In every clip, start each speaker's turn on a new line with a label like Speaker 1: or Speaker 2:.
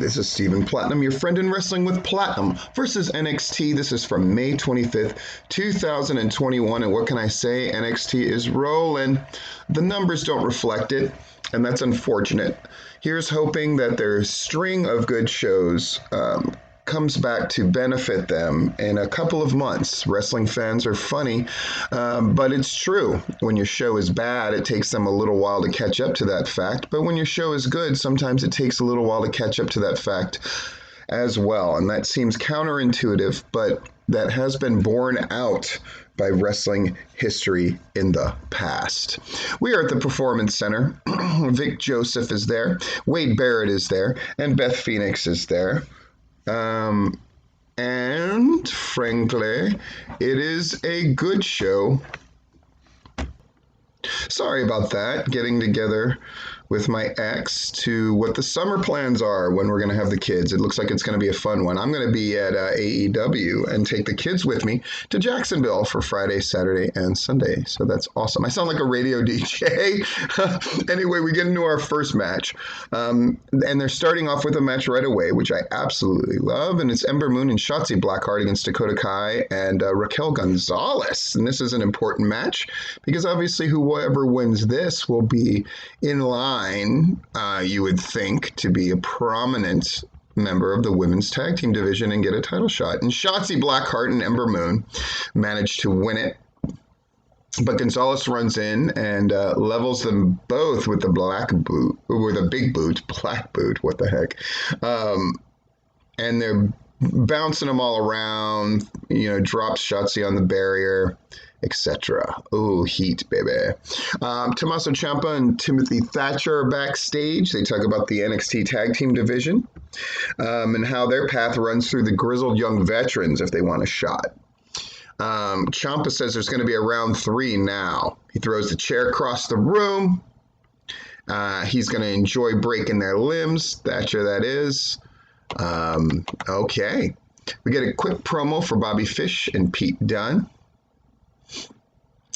Speaker 1: this is Stephen Platinum, your friend in Wrestling with Platinum versus NXT. This is from May 25th, 2021. And what can I say? NXT is rolling. The numbers don't reflect it, and that's unfortunate. Here's hoping that their string of good shows comes back to benefit them in a couple of months. Wrestling fans are funny, but it's true. When your show is bad, it takes them a little while to catch up to that fact. But when your show is good, sometimes it takes a little while to catch up to that fact as well. And that seems counterintuitive, but that has been borne out by wrestling history in the past. We are at the Performance Center. Vic Joseph is there, Wade Barrett is there, and Beth Phoenix is there. And frankly, it is a good show. Sorry about that, getting together with my ex to what the summer plans are when we're going to have the kids. It looks like it's going to be a fun one. I'm going to be at AEW and take the kids with me to Jacksonville for Friday, Saturday, and Sunday. So that's awesome. I sound like a radio DJ. Anyway, we get into our first match. And they're starting off with a match right away, which I absolutely love. And it's Ember Moon and Shotzi Blackheart against Dakota Kai and Raquel Gonzalez. And this is an important match because obviously whoever wins this will be in line, you would think, to be a prominent member of the women's tag team division and get a title shot. And Shotzi Blackheart and Ember Moon managed to win it. But Gonzalez runs in and levels them both with the black boot, or the big boot, black boot, what the heck. And they're bouncing them all around, drops Shotzi on the barrier, etc. Oh, heat, baby. Tommaso Ciampa and Timothy Thatcher are backstage. They talk about the NXT tag team division and how their path runs through the grizzled young veterans if they want a shot. Ciampa says there's going to be a round 3 now. He throws the chair across the room. He's going to enjoy breaking their limbs. Thatcher, that is. Okay. We get a quick promo for Bobby Fish and Pete Dunne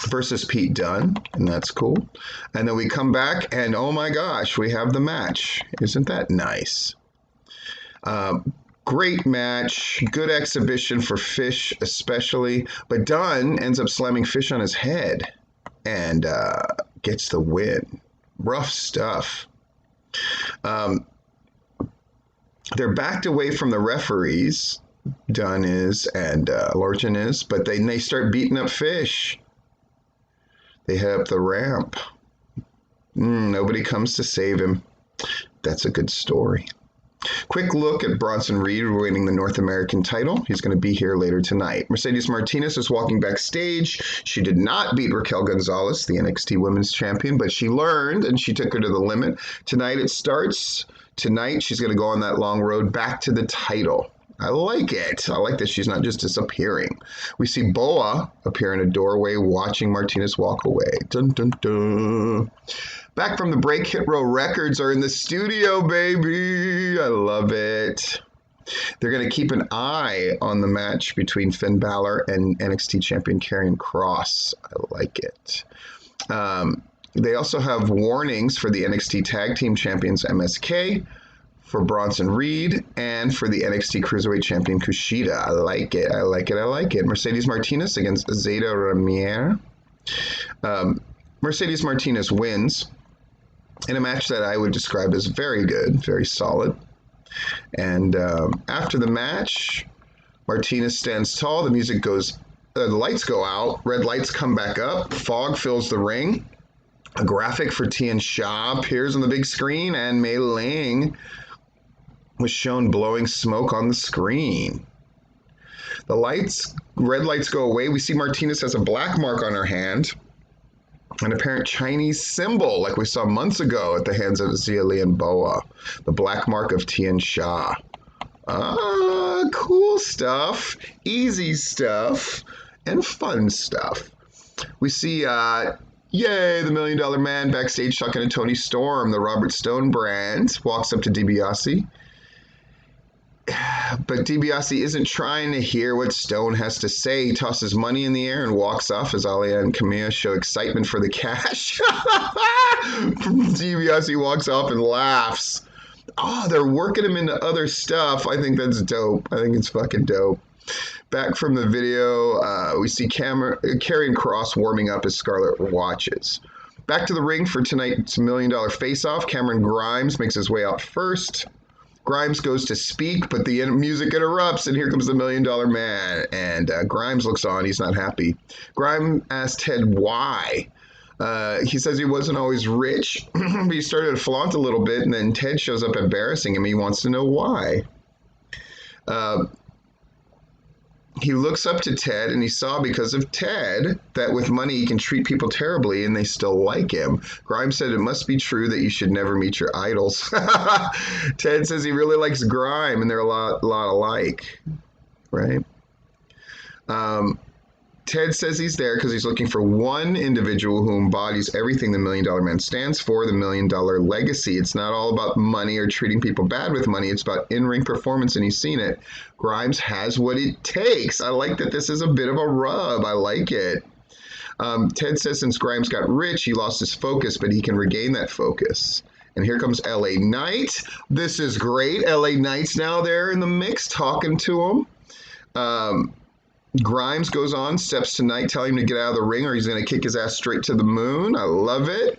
Speaker 1: versus Pete Dunne, and that's cool. And then we come back, and oh my gosh, we have the match. Isn't that nice? Great match, good exhibition for Fish especially, but Dunne ends up slamming Fish on his head and gets the win. Rough stuff. They're backed away from the referees, Dunne is and Lorcan is, but they start beating up Fish. They head up the ramp. Nobody comes to save him. That's a good story. Quick look at Bronson Reed winning the North American title. He's going to be here later tonight. Mercedes Martinez is walking backstage. She did not beat Raquel Gonzalez, the NXT Women's Champion, but she learned and she took her to the limit. Tonight it starts. Tonight she's going to go on that long road back to the title. I like it. I like that she's not just disappearing. We see Boa appear in a doorway watching Martinez walk away. Dun, dun, dun. Back from the break, Hit Row Records are in the studio, baby. I love it. They're going to keep an eye on the match between Finn Balor and NXT champion Karrion Kross. I like it. They also have warnings for the NXT Tag Team Champions MSK, for Bronson Reed, and for the NXT Cruiserweight Champion Kushida. I like it. I like it. I like it. Mercedes Martinez against Zeta Ramier. Mercedes Martinez wins in a match that I would describe as very good, very solid. And after the match, Martinez stands tall. The music goes, the lights go out. Red lights come back up. Fog fills the ring. A graphic for Tian Sha appears on the big screen, and Mei Ling was shown blowing smoke on the screen. The red lights go away. We see Martinez has a black mark on her hand, an apparent Chinese symbol like we saw months ago at the hands of Xia Li and Boa, the black mark of Tian Sha. Cool stuff, easy stuff, and fun stuff. We see yay, the $1 Million Man backstage talking to Tony Storm, the Robert Stone brand, walks up to DiBiase. But DiBiase isn't trying to hear what Stone has to say. He tosses money in the air and walks off as Alia and Camilla show excitement for the cash. DiBiase walks off and laughs. Oh, they're working him into other stuff. I think that's dope. I think it's fucking dope. Back from the video, we see Karrion Kross warming up as Scarlett watches. Back to the ring for tonight's $1 million face-off. Cameron Grimes makes his way out first. Grimes goes to speak, but the music interrupts, and here comes the $1 million man. And Grimes looks on. He's not happy. Grimes asks Ted why. He says he wasn't always rich, but he started to flaunt a little bit, and then Ted shows up embarrassing him. He wants to know why. He looks up to Ted, and he saw because of Ted that with money he can treat people terribly and they still like him. Grimes said it must be true that you should never meet your idols. Ted says he really likes Grime, and they're a lot alike, right? Ted says he's there because he's looking for one individual who embodies everything the $1 Million Man stands for, the $1 Million legacy. It's not all about money or treating people bad with money. It's about in-ring performance, and he's seen it. Grimes has what it takes. I like that this is a bit of a rub. I like it. Ted says since Grimes got rich, he lost his focus, but he can regain that focus. And here comes LA Knight. This is great. LA Knight's now there in the mix talking to him. Grimes goes on, steps to Knight, telling him to get out of the ring or he's going to kick his ass straight to the moon. I love it.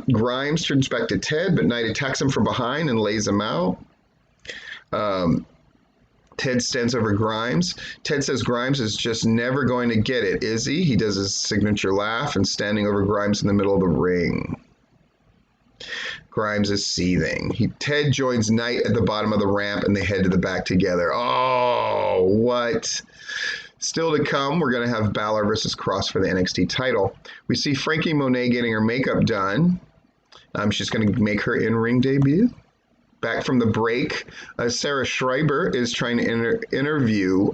Speaker 1: Grimes turns back to Ted, but Knight attacks him from behind and lays him out. Ted stands over Grimes. Ted says Grimes is just never going to get it, is he? He does his signature laugh and standing over Grimes in the middle of the ring. Grimes is seething. Ted joins Knight at the bottom of the ramp and they head to the back together. Oh, what? Still to come, we're going to have Balor versus Kross for the NXT title. We see Frankie Monet getting her makeup done. She's going to make her in-ring debut. Back from the break, Sarah Schreiber is trying to interview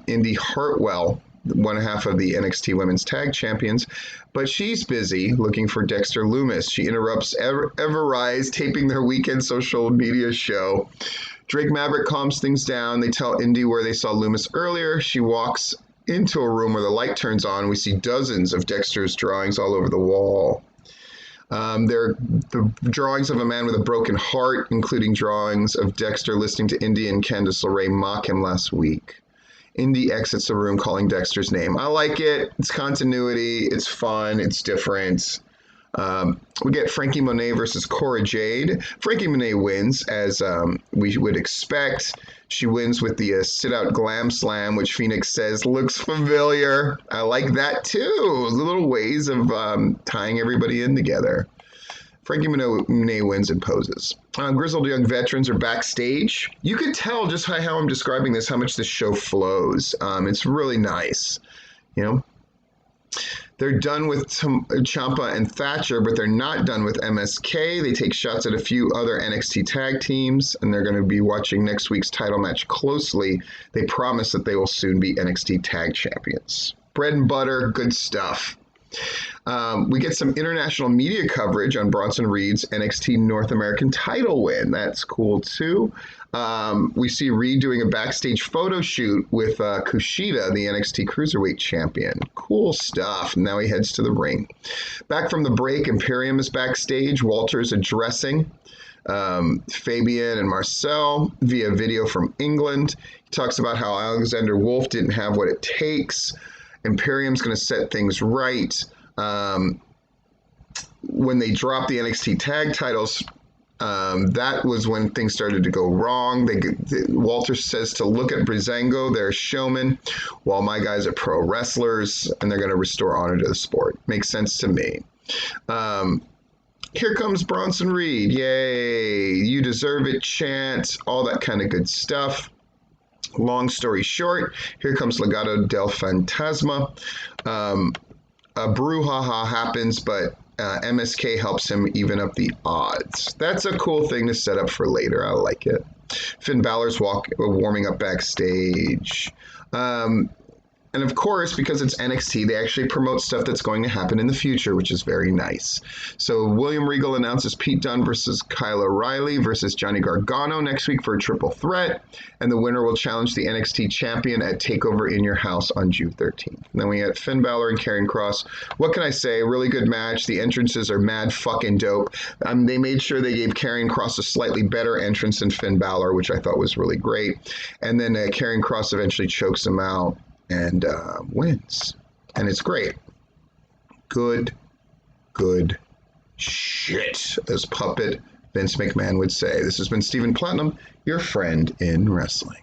Speaker 1: Indy Hartwell, one half of the NXT Women's Tag Champions, but she's busy looking for Dexter Lumis. She interrupts Everrise taping their weekend social media show. Drake Maverick calms things down. They tell Indy where they saw Lumis earlier. She walks into a room where the light turns on. We see dozens of Dexter's drawings all over the wall. They're the drawings of a man with a broken heart, including drawings of Dexter listening to Indy and Candice LeRae mock him last week. Indy exits the room calling Dexter's name. I like it. It's continuity. It's fun. It's different. We get Frankie Monet versus Cora Jade. Frankie Monet wins, as we would expect. She wins with the sit-out glam slam, which Phoenix says looks familiar. I like that too. The little ways of tying everybody in together. Frankie Monet wins and poses. Grizzled Young Veterans are backstage. You could tell just how I'm describing this, how much this show flows. It's really nice, you know. They're done with Ciampa and Thatcher, but they're not done with MSK. They take shots at a few other NXT tag teams, and they're going to be watching next week's title match closely. They promise that they will soon be NXT tag champions. Bread and butter, good stuff. We get some international media coverage on Bronson Reed's NXT North American title win. That's cool too. We see Reed doing a backstage photo shoot with Kushida, the NXT Cruiserweight Champion. Cool stuff. Now he heads to the ring. Back from the break, Imperium is backstage. Walter's addressing Fabian and Marcel via video from England. He talks about how Alexander Wolf didn't have what it takes. Imperium's going to set things right. When they dropped the NXT tag titles, that was when things started to go wrong. Walter says to look at Breezango, they're showmen, while my guys are pro wrestlers, and they're going to restore honor to the sport. Makes sense to me. Here comes Bronson Reed. Yay, you deserve it, chant, all that kind of good stuff. Long story short, here comes Legado del Fantasma. A brouhaha happens, but MSK helps him even up the odds. That's a cool thing to set up for later. I like it. Finn Balor's warming up backstage. And of course, because it's NXT, they actually promote stuff that's going to happen in the future, which is very nice. So William Regal announces Pete Dunne versus Kyle O'Reilly versus Johnny Gargano next week for a triple threat. And the winner will challenge the NXT champion at TakeOver in Your House on June 13th. And then we had Finn Balor and Karrion Kross. What can I say? Really good match. The entrances are mad fucking dope. They made sure they gave Karrion Kross a slightly better entrance than Finn Balor, which I thought was really great. And then Karrion Kross eventually chokes him out and wins. And it's great. Good shit, as Puppet Vince McMahon would say. This has been Stephen Platinum, your friend in wrestling.